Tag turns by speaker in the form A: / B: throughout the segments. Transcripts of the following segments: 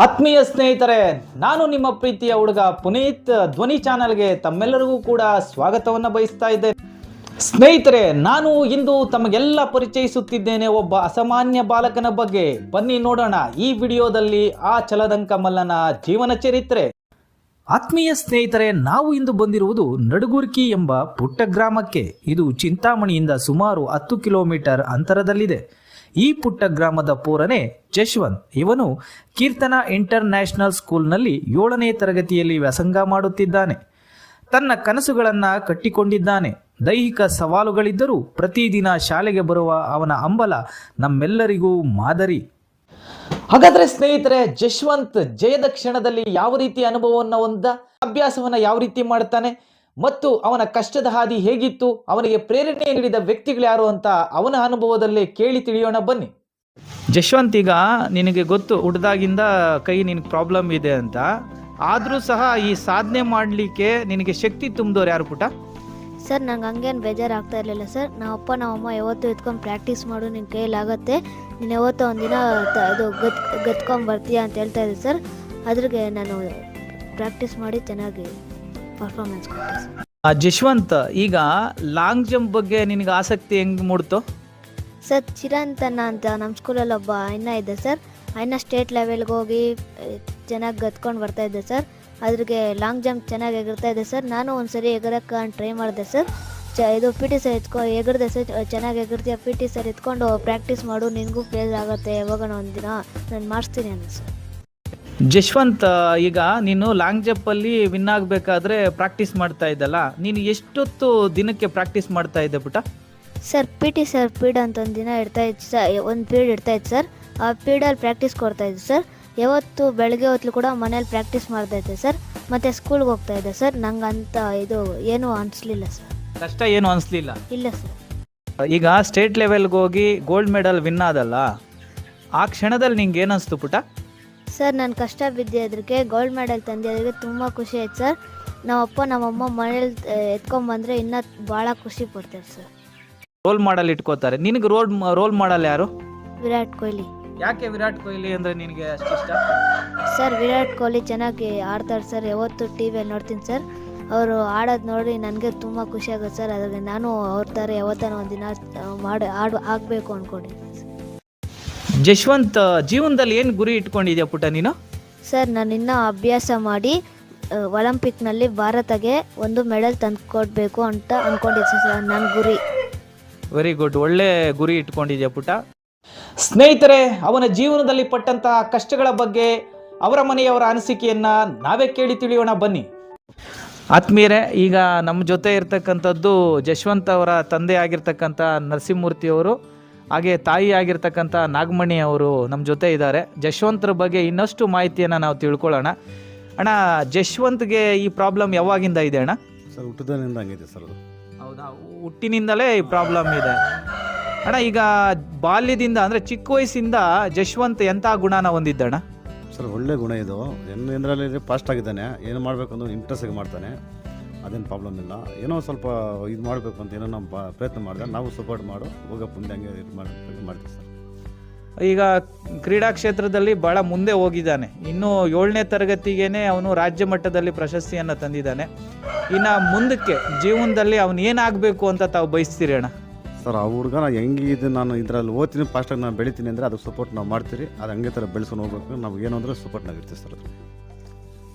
A: ಆತ್ಮೀಯ ಸ್ನೇಹಿತರೆ, ನಾನು ನಿಮ್ಮ ಪ್ರೀತಿಯ ಹುಡುಗ ಪುನೀತ್ ಧ್ವನಿ ಚಾನಲ್ಗೆ ತಮ್ಮೆಲ್ಲರಿಗೂ ಕೂಡ ಸ್ವಾಗತವನ್ನು ಬಯಸ್ತಾ ಇದ್ದೇನೆ. ಸ್ನೇಹಿತರೆ, ನಾನು ಇಂದು ತಮಗೆಲ್ಲ ಪರಿಚಯಿಸುತ್ತಿದ್ದೇನೆ ಒಬ್ಬ ಅಸಾಮಾನ್ಯ ಬಾಲಕನ ಬಗ್ಗೆ. ಬನ್ನಿ ನೋಡೋಣ ಈ ವಿಡಿಯೋದಲ್ಲಿ ಆ ಛಲದಂಕ ಮಲ್ಲನ ಜೀವನ ಚರಿತ್ರೆ. ಆತ್ಮೀಯ ಸ್ನೇಹಿತರೆ, ನಾವು ಇಂದು ಬಂದಿರುವುದು ನಡಗುರ್ಕಿ ಎಂಬ ಪುಟ್ಟ ಗ್ರಾಮಕ್ಕೆ. ಇದು ಚಿಂತಾಮಣಿಯಿಂದ ಸುಮಾರು 10 ಕಿಲೋಮೀಟರ್ ಅಂತರದಲ್ಲಿದೆ. ಈ ಪುಟ್ಟ ಗ್ರಾಮದ ಪೂರನೆ ಜಶ್ವಂತ್. ಇವನು ಕೀರ್ತನ ಇಂಟರ್ ನ್ಯಾಷನಲ್ ಸ್ಕೂಲ್ನಲ್ಲಿ 7ನೇ ತರಗತಿಯಲ್ಲಿ ವ್ಯಾಸಂಗ ಮಾಡುತ್ತಿದ್ದಾನೆ. ತನ್ನ ಕನಸುಗಳನ್ನು ಕಟ್ಟಿಕೊಂಡಿದ್ದಾನೆ. ದೈಹಿಕ ಸವಾಲುಗಳಿದ್ದರೂ ಪ್ರತಿದಿನ ಶಾಲೆಗೆ ಬರುವ ಅವನ ಹಂಬಲ ನಮ್ಮೆಲ್ಲರಿಗೂ ಮಾದರಿ. ಹಾಗಾದ್ರೆ ಸ್ನೇಹಿತರೆ, ಜಶ್ವಂತ್ ಜಯದ ಕ್ಷಣದಲ್ಲಿ ಯಾವ ರೀತಿ ಅನುಭವವನ್ನು ಹೊಂದ, ಅಭ್ಯಾಸವನ್ನು ಯಾವ ರೀತಿ ಮಾಡ್ತಾನೆ ಮತ್ತು ಅವನ ಕಷ್ಟದ ಹಾದಿ ಹೇಗಿತ್ತು, ಅವನಿಗೆ ಪ್ರೇರಣೆ ನೀಡಿದ ವ್ಯಕ್ತಿಗಳು ಯಾರು ಅಂತ ಅವನ ಅನುಭವದಲ್ಲೇ ಕೇಳಿ ತಿಳಿಯೋಣ ಬನ್ನಿ. ಜಶ್ವಂತ್, ಈಗ ನಿನಗೆ ಗೊತ್ತು ಹುಡ್ದಾಗಿಂದ ಕೈ ನಿನಗೆ ಪ್ರಾಬ್ಲಮ್ ಇದೆ ಅಂತ, ಆದರೂ ಸಹ ಈ ಸಾಧನೆ ಮಾಡಲಿಕ್ಕೆ ನಿನಗೆ ಶಕ್ತಿ ತುಂಬಿದವ್ರು ಯಾರು ಪುಟ?
B: ಸರ್, ನಂಗೆ ಹಂಗೇನು ಬೇಜಾರಾಗ್ತಾ ಇರಲಿಲ್ಲ ಸರ್. ನಮ್ಮಪ್ಪ ನಮ್ಮಮ್ಮ ಯಾವತ್ತೂ ಎತ್ಕೊಂಡು ಪ್ರಾಕ್ಟೀಸ್ ಮಾಡು, ನಿನ್ನ ಕೈಲಾಗತ್ತೆ, ನೀನು ಯಾವತ್ತೋ ಒಂದಿನ ಅದು ಗತ್ಕೊಂಡು ಬರ್ತೀಯ ಅಂತ ಹೇಳ್ತಾ ಇದ್ದೆ ಸರ್. ಅದ್ರಿಗೆ ನಾನು ಪ್ರಾಕ್ಟೀಸ್ ಮಾಡಿ ಚೆನ್ನಾಗಿ ಪರ್ಫಾರ್ಮೆನ್ಸ್ ಕೊಟ್ಟೆ ಸರ್.
A: ಜಶ್ವಂತ್, ಈಗ ಲಾಂಗ್ ಜಂಪ್ ಬಗ್ಗೆ ನಿನಗೆ ಆಸಕ್ತಿ ಹೆಂಗೆ ಮೂಡ್ತು?
B: ಸರ್, ಚಿರಂತನ ಅಂತ ನಮ್ಮ ಸ್ಕೂಲಲ್ಲಿ ಒಬ್ಬ ಅಣ್ಣ ಇದ್ದ ಸರ್. ಅಣ್ಣ ಸ್ಟೇಟ್ ಲೆವೆಲ್ಗೆ ಹೋಗಿ ಚೆನ್ನಾಗಿ ಗತ್ಕೊಂಡು ಬರ್ತಾ ಇದ್ದೆ ಸರ್. ಅದ್ರಿಗೆ ಲಾಂಗ್ ಜಂಪ್ ಚೆನ್ನಾಗಿ ಎಗರ್ತಾ ಇದೆ ಸರ್. ನಾನು ಒಂದ್ಸರಿ ಎಗರಕ್ಕೆ ಟ್ರೈ ಮಾಡಿದೆ ಸರ್. ಇದು ಪಿ ಟಿ ಸರ್ ಎಗರ್ದೆ ಸರ್. ಚೆನ್ನಾಗಿ ಎಗರ್ತೀಯ, ಪಿ ಟಿ ಸರ್ ಎತ್ಕೊಂಡು ಪ್ರಾಕ್ಟೀಸ್ ಮಾಡು, ನಿನಗೂ ಪ್ಲೇಸ್ ಆಗುತ್ತೆ, ಯಾವಾಗನ ಒಂದಿನ ನಾನು ಮಾಡಿಸ್ತೀನಿ ಅಂದ ಸರ್.
A: ಜಶ್ವಂತ್, ಈಗ ನೀನು ಲಾಂಗ್ ಜಂಪಲ್ಲಿ ವಿನ್ ಆಗಬೇಕಾದ್ರೆ ಪ್ರಾಕ್ಟೀಸ್ ಮಾಡ್ತಾ ಇದ್ದಲ್ಲ, ನೀನು ಎಷ್ಟೊತ್ತು ದಿನಕ್ಕೆ ಪ್ರಾಕ್ಟೀಸ್ ಮಾಡ್ತಾ ಇದ್ದೆ ಪುಟ?
B: ಸರ್, ಪಿ ಟಿ ಸರ್ ಪೀಡ್ ಅಂತ ಒಂದು ದಿನ ಇಡ್ತಾ ಇತ್ತು ಸರ್. ಒಂದು ಪೀರಿಯಡ್ ಇಡ್ತಾ ಇತ್ತು ಸರ್. ಆ ಪೀರಿಯಡಲ್ಲಿ ಪ್ರಾಕ್ಟೀಸ್ ಕೊಡ್ತಾ ಇದ್ದೆ ಸರ್. ಯಾವತ್ತು ಬೆಳಗ್ಗೆ ಹೊತ್ತು ಕೂಡ ಮನೇಲಿ ಪ್ರಾಕ್ಟೀಸ್ ಮಾಡ್ತಾ ಇದ್ದೆ ಸರ್. ಮತ್ತು ಸ್ಕೂಲ್ಗೆ ಹೋಗ್ತಾ ಇದ್ದೆ ಸರ್. ನಂಗೆ ಅಂತ ಇದು ಏನೂ ಅನಿಸ್ಲಿಲ್ಲ ಸರ್.
A: ಕಷ್ಟ ಏನು ಅನಿಸ್ಲಿಲ್ಲ?
B: ಇಲ್ಲ ಸರ್.
A: ಈಗ ಸ್ಟೇಟ್ ಲೆವೆಲ್ಗೆ ಹೋಗಿ ಗೋಲ್ಡ್ ಮೆಡಲ್ ವಿನ್ ಆದಲ್ಲ, ಆ ಕ್ಷಣದಲ್ಲಿ ನಿಂಗೆ ಏನು ಅನಿಸ್ತು ಪುಟ?
B: ಸರ್, ನಾನು ಕಷ್ಟ ಬಿದ್ದಿದ್ದಕ್ಕೆ ಗೋಲ್ಡ್ ಮೆಡಲ್ ತಂದಿದ್ದಕ್ಕೆ ತುಂಬ ಖುಷಿ ಆಯ್ತು ಸರ್. ನಮ್ಮಪ್ಪ ನಮ್ಮಮ್ಮ ಮನೇಲಿ ಎತ್ಕೊಂಡ್ಬಂದರೆ ಇನ್ನೂ ಭಾಳ ಖುಷಿ ಪಡ್ತಾರೆ ಸರ್.
A: ರೋಲ್ ಮಾಡಲ್ ಇಟ್ಕೋತಾರೆ. ನಿನಗೆ ರೋಲ್ ಮಾಡಲ್ ಯಾರು?
B: ವಿರಾಟ್ ಕೊಹ್ಲಿ.
A: ಯಾಕೆ ವಿರಾಟ್ ಕೊಹ್ಲಿ ಅಂದರೆ ನಿನಗೆ ಅಷ್ಟು ಇಷ್ಟ?
B: ಸರ್, ವಿರಾಟ್ ಕೊಹ್ಲಿ ಚೆನ್ನಾಗಿ ಆಡ್ತಾರೆ ಸರ್. ಯಾವತ್ತು ಟಿ ವಿಯಲ್ಲಿ ನೋಡ್ತೀನಿ ಸರ್. ಅವರು ಆಡೋದು ನೋಡಿ ನನಗೆ ತುಂಬ ಖುಷಿ ಆಗುತ್ತೆ ಸರ್. ಅದ್ರಿಗೆ ನಾನು ಅವ್ರ ಥರ ಯಾವತ್ತಾನ ಒಂದಿನ ಆಗಬೇಕು ಅಂದ್ಕೊಂಡಿದ್ದೀನಿ ಸರ್.
A: ಜಶ್ವಂತ್, ಜೀವನದಲ್ಲಿ ಏನು ಗುರಿ ಇಟ್ಕೊಂಡಿದ್ಯಾ ಪುಟ ನೀನು?
B: ಸರ್, ನಾನು ಇನ್ನೂ ಅಭ್ಯಾಸ ಮಾಡಿ ಒಲಿಂಪಿಕ್ನಲ್ಲಿ ಭಾರತಗೆ ಒಂದು ಮೆಡಲ್ ತಂದುಕೊಡ್ಬೇಕು ಅಂತ ಅಂದ್ಕೊಂಡಿದ್ದೆ ಸರ್. ನನ್ನ ಗುರಿ.
A: ವೆರಿ ಗುಡ್, ಒಳ್ಳೆ ಗುರಿ ಇಟ್ಕೊಂಡಿದ್ಯಾ ಪುಟ. ಸ್ನೇಹಿತರೆ, ಅವನ ಜೀವನದಲ್ಲಿ ಪಟ್ಟಂತಹ ಕಷ್ಟಗಳ ಬಗ್ಗೆ ಅವರ ಮನೆಯವರ ಅನಿಸಿಕೆಯನ್ನು ನಾವೇ ಕೇಳಿ ತಿಳಿಯೋಣ ಬನ್ನಿ. ಆತ್ಮೀಯರೇ, ಈಗ ನಮ್ಮ ಜೊತೆ ಇರ್ತಕ್ಕಂಥದ್ದು ಜಶ್ವಂತ್ ಅವರ ತಂದೆ ಆಗಿರ್ತಕ್ಕಂಥ ನರಸಿಂಹಮೂರ್ತಿಯವರು, ಹಾಗೆ ತಾಯಿ ಆಗಿರ್ತಕ್ಕಂಥ ನಾಗಮಣಿ ಅವರು ನಮ್ಮ ಜೊತೆ ಇದ್ದಾರೆ. ಜಶ್ವಂತರ ಬಗ್ಗೆ ಇನ್ನಷ್ಟು ಮಾಹಿತಿಯನ್ನು ನಾವು ತಿಳ್ಕೊಳ್ಳೋಣ. ಅಣ್ಣ, ಜಶ್ವಂತ್ಗೆ ಈ ಪ್ರಾಬ್ಲಮ್ ಯಾವಾಗಿಂದ ಇದೆ ಅಣ್ಣ?
C: ಸರ್, ಹುಟ್ಟಿದಾಗಿಂದ ಹಂಗಿದೆ ಸರ್. ಅದು
A: ಹೌದಾ? ಹುಟ್ಟಿನಿಂದಲೇ ಈ ಪ್ರಾಬ್ಲಮ್ ಇದೆ ಅಣ್ಣ. ಈಗ ಬಾಲ್ಯದಿಂದ ಅಂದರೆ ಚಿಕ್ಕ ವಯಸ್ಸಿಂದ ಜಶ್ವಂತ್ ಎಂಥ ಗುಣನ ಹೊಂದಿದ್ದಣ್ಣ?
C: ಸರ್, ಒಳ್ಳೆ ಗುಣ ಇದು. ಏನರಲ್ಲಿ ಫಾಸ್ಟ್ ಆಗಿದ್ದಾನೆ. ಏನು ಮಾಡಬೇಕು ಅಂದ್ರೆ ಇಂಟ್ರೆಸ್ಟಾಗಿ ಮಾಡ್ತಾನೆ. ಅದೇನು ಪ್ರಾಬ್ಲಮ್ ಇಲ್ಲ. ಏನೋ ಸ್ವಲ್ಪ ಇದು ಮಾಡಬೇಕು ಅಂತ ಏನೋ ನಾವು ಪ್ರಯತ್ನ ಮಾಡಿದೆ. ನಾವು ಸಪೋರ್ಟ್ ಮಾಡು, ಹೋಗಪ್ಪ ಮುಂದೆ ಹಂಗೆ ಇದು ಮಾಡ್ತೀವಿ ಸರ್.
A: ಈಗ ಕ್ರೀಡಾ ಕ್ಷೇತ್ರದಲ್ಲಿ ಭಾಳ ಮುಂದೆ ಹೋಗಿದ್ದಾನೆ. ಇನ್ನು 7ನೇ ತರಗತಿಗೇನೆ ಅವನು ರಾಜ್ಯ ಮಟ್ಟದಲ್ಲಿ ಪ್ರಶಸ್ತಿಯನ್ನು ತಂದಿದ್ದಾನೆ. ಇನ್ನು ಮುಂದಕ್ಕೆ ಜೀವನದಲ್ಲಿ ಅವನು ಏನಾಗಬೇಕು ಅಂತ ತಾವು ಬಯಸ್ತೀರಿ ಅಣ್ಣ?
C: ಸರ್, ಆ ಹುಡುಗ ಹೆಂಗೆ ಇದು ನಾನು ಇದರಲ್ಲಿ ಓದ್ತೀನಿ, ಫಾಸ್ಟಾಗಿ ನಾನು ಬೆಳಿತೀನಿ ಅಂದರೆ ಅದು ಸಪೋರ್ಟ್ ನಾವು ಮಾಡ್ತೀರಿ. ಅದು ಹಂಗೆ ಥರ ಬೆಳೆಸ್ಕೊಂಡು ಹೋಗ್ಬೇಕು. ನಾವು ಏನು ಅಂದರೆ ಸಪೋರ್ಟ್ನಾಗಿರ್ತೀವಿ ಸರ್.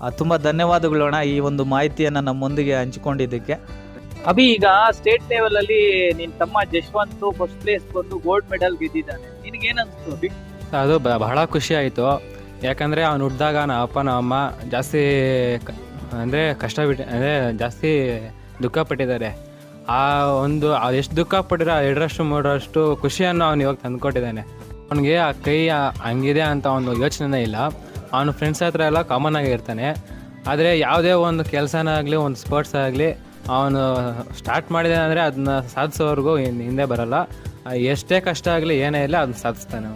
C: ಅದು
A: ತುಂಬ ಧನ್ಯವಾದಗಳು ಅಣ್ಣ, ಈ ಒಂದು ಮಾಹಿತಿಯನ್ನು ನಮ್ಮೊಂದಿಗೆ ಹಂಚಿಕೊಂಡಿದ್ದಕ್ಕೆ. ಅಭಿ, ಈಗ ಸ್ಟೇಟ್ ಲೆವೆಲಲ್ಲಿ ನಿನ್ನ ತಮ್ಮ ಜಶ್ವಂತ್ ಫಸ್ಟ್ ಪ್ಲೇಸ್ ಬಂದು ಗೋಲ್ಡ್ ಮೆಡಲ್ ಗೆದ್ದಿದ್ದಾನೆ. ನಿನಗೇನಿಸ್ತು ಅಭಿ?
D: ಅದು ಬಹಳ ಖುಷಿ ಆಯಿತು. ಯಾಕಂದರೆ ಅವ್ನು ಹುಟ್ಟಿದಾಗ ನಮ್ಮ ಅಪ್ಪ ನಮ್ಮ ಅಮ್ಮ ಜಾಸ್ತಿ ಅಂದರೆ ಅಂದರೆ ಜಾಸ್ತಿ ದುಃಖ ಪಟ್ಟಿದ್ದಾರೆ. ಆ ಒಂದು ಎಷ್ಟು ದುಃಖ ಪಟ್ಟಿರೋ 2ರಷ್ಟು 3ರಷ್ಟು ಖುಷಿಯನ್ನು ಅವ್ನು ಇವಾಗ ತಂದುಕೊಟ್ಟಿದ್ದಾನೆ. ಅವನಿಗೆ ಆ ಕೈ ಹಂಗಿದೆ ಅಂತ ಒಂದು ಯೋಚನೆ ಇಲ್ಲ. ಅವನು ಫ್ರೆಂಡ್ಸ್ ಹತ್ರ ಎಲ್ಲ ಕಾಮನ್ ಆಗಿ ಇರ್ತಾನೆ. ಆದರೆ ಯಾವುದೇ ಒಂದು ಕೆಲಸನಾಗಲಿ ಒಂದು ಸ್ಪೋರ್ಟ್ಸ್ ಆಗಲಿ ಅವನು ಸ್ಟಾರ್ಟ್ ಮಾಡಿದೆ ಅಂದರೆ ಅದನ್ನ ಸಾಧಿಸೋವರೆಗೂ ಹಿಂದೆ ಬರಲ್ಲ. ಎಷ್ಟೇ ಕಷ್ಟ ಆಗಲಿ ಏನೇ ಇಲ್ಲ ಅದನ್ನ ಸಾಧಿಸ್ತಾನೆ.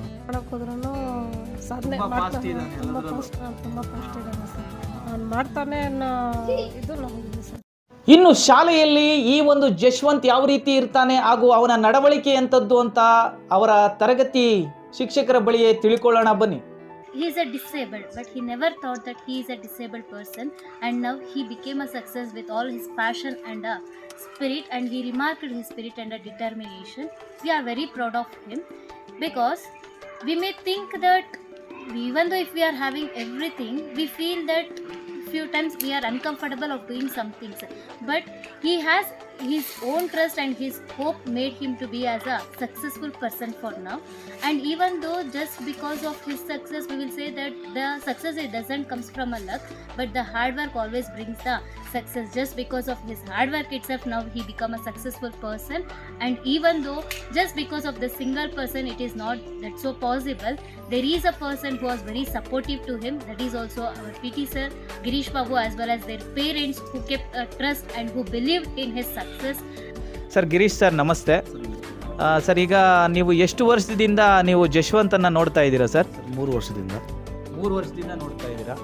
A: ಇನ್ನು ಶಾಲೆಯಲ್ಲಿ ಈ ಒಂದು ಜಶ್ವಂತ್ ಯಾವ ರೀತಿ ಇರ್ತಾನೆ ಹಾಗೂ ಅವನ ನಡವಳಿಕೆ ಎಂಥದ್ದು ಅಂತ ಅವರ ತರಗತಿ ಶಿಕ್ಷಕರ ಬಳಿಯೇ ತಿಳ್ಕೊಳ್ಳೋಣ ಬನ್ನಿ.
E: he is a disabled, but he never thought that he is a disabled person, and now he became a success with all his passion and spirit, and he remarked his spirit and determination. We are very proud of him, because we may think that even though if we are having everything, we feel that few times we are uncomfortable of doing some things, but he has his own trust and his hope made him to be as a successful person for now. And even though just because of his success, we will say that the success, it doesn't comes from a luck, but the hard work always brings the success. Just because of his hard work itself, now he become a successful person. And even though just because of the single person, it is not that so possible, there is a person who was very supportive to him, that is also our PT sir Girish Babu, as well as their parents who kept a trust and who believed in his success.
A: Sir Girish sir ನಮಸ್ತೆ. Sir ಈಗ ನೀವು ಎಷ್ಟು ವರ್ಷದಿಂದ ನೀವು ಜಶ್ವಂತನ ನೋಡ್ತಾ ಇದ್ದೀರಾ sir?
C: 3 ವರ್ಷದಿಂದ.
A: 3 ವರ್ಷದಿಂದ ನೋಡ್ತಾ ಇದ್ದೀರಾ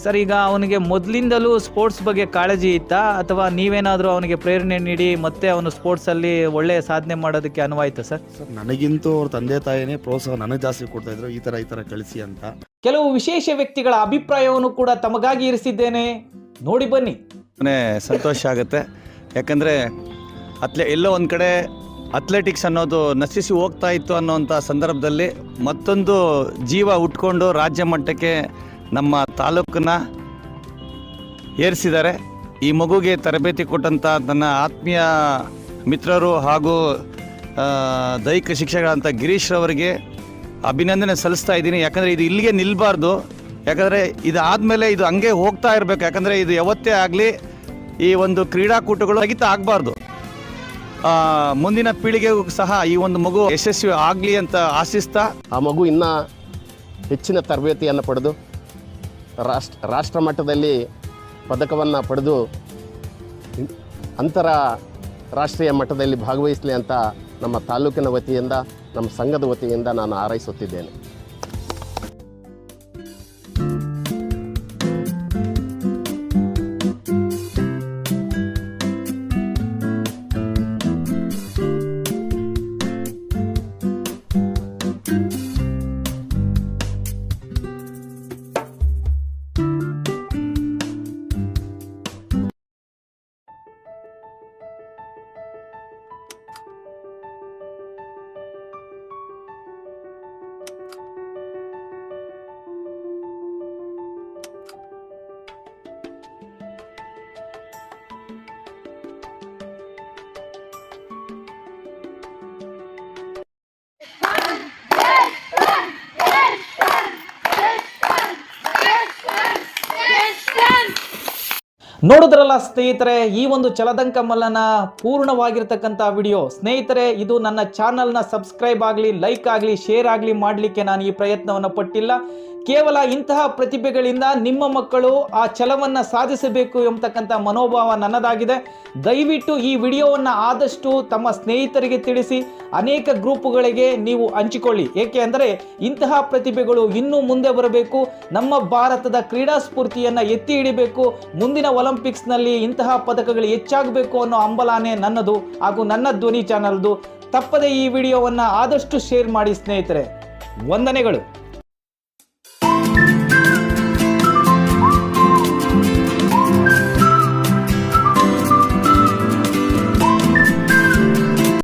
A: ಸರ್. ಈಗ ಅವನಿಗೆ ಮೊದಲಿಂದಲೂ ಸ್ಪೋರ್ಟ್ಸ್ ಬಗ್ಗೆ ಕಾಳಜಿ ಇತ್ತಾ, ಅಥವಾ ನೀವೇನಾದರೂ ಅವನಿಗೆ ಪ್ರೇರಣೆ ನೀಡಿ ಮತ್ತೆ ಅವನು ಸ್ಪೋರ್ಟ್ಸಲ್ಲಿ ಒಳ್ಳೆಯ ಸಾಧನೆ ಮಾಡೋದಕ್ಕೆ ಅನುವಾಯ್ತಾ ಸರ್?
C: ಸರ್ ನನಗಿಂತೂ ಅವ್ರ ತಂದೆ ತಾಯಿನೇ ಪ್ರೋತ್ಸಾಹ ನನಗೆ ಜಾಸ್ತಿ ಕೊಡ್ತಾಯಿದ್ರು, ಈ ಥರ ಕಳಿಸಿ ಅಂತ.
A: ಕೆಲವು ವಿಶೇಷ ವ್ಯಕ್ತಿಗಳ ಅಭಿಪ್ರಾಯವನ್ನು ಕೂಡ ತಮಗಾಗಿ ಇರಿಸಿದ್ದೇನೆ, ನೋಡಿ ಬನ್ನಿ.
F: ಸಂತೋಷ ಆಗುತ್ತೆ, ಯಾಕಂದರೆ ಎಲ್ಲೋ ಒಂದು ಕಡೆ ಅಥ್ಲೆಟಿಕ್ಸ್ ಅನ್ನೋದು ನಶಿಸಿ ಹೋಗ್ತಾ ಇತ್ತು ಅನ್ನೋಂಥ ಸಂದರ್ಭದಲ್ಲಿ ಮತ್ತೊಂದು ಜೀವ ಉಟ್ಕೊಂಡು ರಾಜ್ಯ ಮಟ್ಟಕ್ಕೆ ನಮ್ಮ ತಾಲೂಕನ್ನ ಏರಿಸಿದ್ದಾರೆ. ಈ ಮಗುಗೆ ತರಬೇತಿ ಕೊಟ್ಟಂಥ ನನ್ನ ಆತ್ಮೀಯ ಮಿತ್ರರು ಹಾಗೂ ದೈಹಿಕ ಶಿಕ್ಷಕರಂಥ ಗಿರೀಶ್ ಅವರಿಗೆ ಅಭಿನಂದನೆ ಸಲ್ಲಿಸ್ತಾ ಇದ್ದೀನಿ. ಯಾಕಂದರೆ ಇದು ಇಲ್ಲಿಗೆ ನಿಲ್ಲಬಾರ್ದು, ಯಾಕಂದರೆ ಇದಾದಮೇಲೆ ಇದು ಹಂಗೆ ಹೋಗ್ತಾ ಇರಬೇಕು. ಯಾಕಂದರೆ ಇದು ಯಾವತ್ತೇ ಆಗಲಿ ಈ ಒಂದು ಕ್ರೀಡಾಕೂಟಗಳು ಸ್ಥಗಿತ ಆಗಬಾರ್ದು. ಮುಂದಿನ ಪೀಳಿಗೆಗೂ ಸಹ ಈ ಒಂದು ಮಗು ಯಶಸ್ವಿ ಆಗಲಿ ಅಂತ ಆಶಿಸ್ತಾ,
G: ಆ ಮಗು ಇನ್ನೂ ಹೆಚ್ಚಿನ ತರಬೇತಿಯನ್ನು ಪಡೆದು ರಾಷ್ಟ್ರ ಮಟ್ಟದಲ್ಲಿ ಪದಕವನ್ನು ಪಡೆದು ರಾಷ್ಟ್ರೀಯ ಮಟ್ಟದಲ್ಲಿ ಭಾಗವಹಿಸಲಿ ಅಂತ ನಮ್ಮ ತಾಲೂಕಿನ ವತಿಯಿಂದ, ನಮ್ಮ ಸಂಘದ ವತಿಯಿಂದ ನಾನು ಹಾರೈಸುತ್ತಿದ್ದೇನೆ.
A: ನೋಡಿದ್ರಲ್ಲ ಸ್ನೇಹಿತರೆ, ಈ ಒಂದು ಚಲದಂಕ ಮಲ್ಲನ ಪೂರ್ಣವಾಗಿರ್ತಕ್ಕಂಥ ವಿಡಿಯೋ. ಸ್ನೇಹಿತರೆ, ಇದು ನನ್ನ ಚಾನಲ್ನ ಸಬ್ಸ್ಕ್ರೈಬ್ ಆಗಲಿ, ಲೈಕ್ ಆಗಲಿ, ಶೇರ್ ಆಗಲಿ ಮಾಡಲಿಕ್ಕೆ ನಾನು ಈ ಪ್ರಯತ್ನವನ್ನು ಪಟ್ಟಿಲ್ಲ. ಕೇವಲ ಇಂತಹ ಪ್ರತಿಭೆಗಳಿಂದ ನಿಮ್ಮ ಮಕ್ಕಳು ಆ ಛಲವನ್ನು ಸಾಧಿಸಬೇಕು ಎಂಬತಕ್ಕಂಥ ಮನೋಭಾವ ನನ್ನದಾಗಿದೆ. ದಯವಿಟ್ಟು ಈ ವಿಡಿಯೋವನ್ನು ಆದಷ್ಟು ತಮ್ಮ ಸ್ನೇಹಿತರಿಗೆ ತಿಳಿಸಿ, ಅನೇಕ ಗ್ರೂಪುಗಳಿಗೆ ನೀವು ಹಂಚಿಕೊಳ್ಳಿ. ಏಕೆ ಅಂದರೆ ಇಂತಹ ಪ್ರತಿಭೆಗಳು ಇನ್ನೂ ಮುಂದೆ ಬರಬೇಕು, ನಮ್ಮ ಭಾರತದ ಕ್ರೀಡಾ ಸ್ಫೂರ್ತಿಯನ್ನು ಎತ್ತಿ ಹಿಡಿಬೇಕು, ಮುಂದಿನ ಒಲಿಂಪಿಕ್ಸ್ನಲ್ಲಿ ಇಂತಹ ಪದಕಗಳು ಹೆಚ್ಚಾಗಬೇಕು ಅನ್ನೋ ಹಂಬಲಾನೆ ನನ್ನದು ಹಾಗೂ ನನ್ನ ಧ್ವನಿ ಚಾನಲ್ದು. ತಪ್ಪದೆ ಈ ವಿಡಿಯೋವನ್ನು ಆದಷ್ಟು ಶೇರ್ ಮಾಡಿ ಸ್ನೇಹಿತರೆ. ವಂದನೆಗಳು.